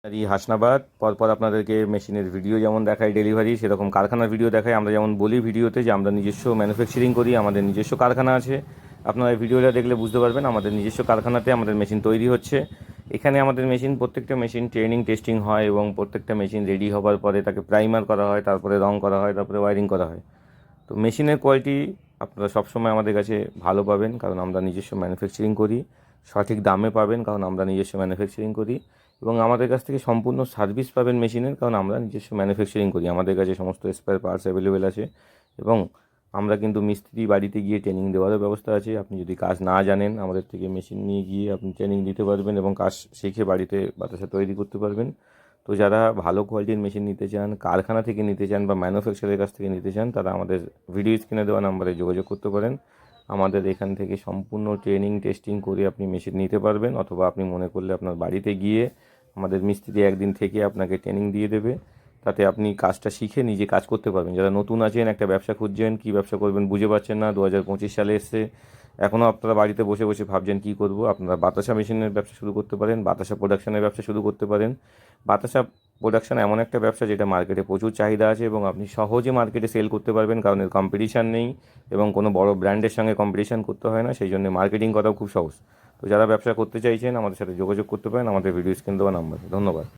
হাসনাবাদ পরপর আপনাদেরকে মেশিনের ভিডিও যেমন দেখায় ডেলিভারি, সেরকম কারখানার ভিডিও দেখায়। আমরা যেমন বলি ভিডিওতে যে আমরা নিজস্ব ম্যানুফ্যাকচারিং করি, আমাদের নিজস্ব কারখানা আছে। আপনারা এই ভিডিওটা দেখলে বুঝতে পারবেন আমাদের নিজস্ব কারখানাতে আমাদের মেশিন তৈরি হচ্ছে। এখানে আমাদের মেশিন, প্রত্যেকটা মেশিন ট্রেনিং টেস্টিং হয় এবং প্রত্যেকটা মেশিন রেডি হওয়ার পরে তাকে প্রাইমার করা হয়, তারপরে রং করা হয়, তারপরে ওয়ারিং করা হয়। তো মেশিনের কোয়ালিটি আপনারা সবসময় আমাদের কাছে ভালো পাবেন, কারণ আমরা নিজস্ব ম্যানুফ্যাকচারিং করি। সঠিক দামে পাবেন, কারণ আমরা নিজস্ব ম্যানুফ্যাকচারিং করি। এবং আমাদের কাছ থেকে সম্পূর্ণ সার্ভিস পাবেন মেশিনের, কারণ আমরা নিজস্ব ম্যানুফ্যাকচারিং করি। আমাদের কাছে সমস্ত স্পেয়ার পার্টস অ্যাভেলেবেল আছে। এবং আমরা কিন্তু মিস্ত্রি বাড়িতে গিয়ে ট্রেনিং দেওয়ারও ব্যবস্থা আছে। আপনি যদি কাজ না জানেন, আমাদের থেকে মেশিন নিয়ে গিয়ে আপনি ট্রেনিং দিতে পারবেন এবং কাজ শিখে বাড়িতে বাতাসা তৈরি করতে পারবেন। তো যারা ভালো কোয়ালিটির মেশিন নিতে চান, কারখানা থেকে নিতে চান বা ম্যানুফ্যাকচারের কাছ থেকে নিতে চান, তারা আমাদের ভিডিও স্ক্রিনে দেওয়া নাম্বারে যোগাযোগ করতে পারেন। আমাদের এখান থেকে সম্পূর্ণ ট্রেনিং টেস্টিং করে আপনি মেশিন নিতে পারবেন, অথবা আপনি মনে করলে আপনার বাড়িতে গিয়ে আমাদের মিস্ত্রি একদিন থেকে আপনাকে ট্রেনিং দিয়ে দেবে। তাতে আপনি কাজটা শিখে নিজে কাজ করতে পারবেন। যারা নতুন আছেন, একটা ব্যবসা খুঁজছেন, কী ব্যবসা করবেন বুঝে পাচ্ছেন না, 2025 সালে এসছে, এখনও আপনারা বাড়িতে বসে বসে ভাবছেন কী করব, আপনারা বাতাসা মেশিনের ব্যবসা শুরু করতে পারেন, বাতাসা প্রোডাকশনের ব্যবসা শুরু করতে পারেন। বাতাসা প্রোডাকশন এমন একটা ব্যবসা যেটা মার্কেটে প্রচুর চাহিদা আছে এবং আপনি সহজে মার্কেটে সেল করতে পারবেন, কারণ এর কম্পিটিশান নেই এবং কোনো বড় ব্র্যান্ডের সঙ্গে কম্পিটিশান করতে হয় না। সেই জন্য মার্কেটিং করাও খুব সহজ। তো যারা ব্যবসা করতে চাইছেন আমাদের সাথে যোগাযোগ করতে পারেন আমাদের ভিডিও স্ক্রিন দেওয়া নাম্বারে। ধন্যবাদ।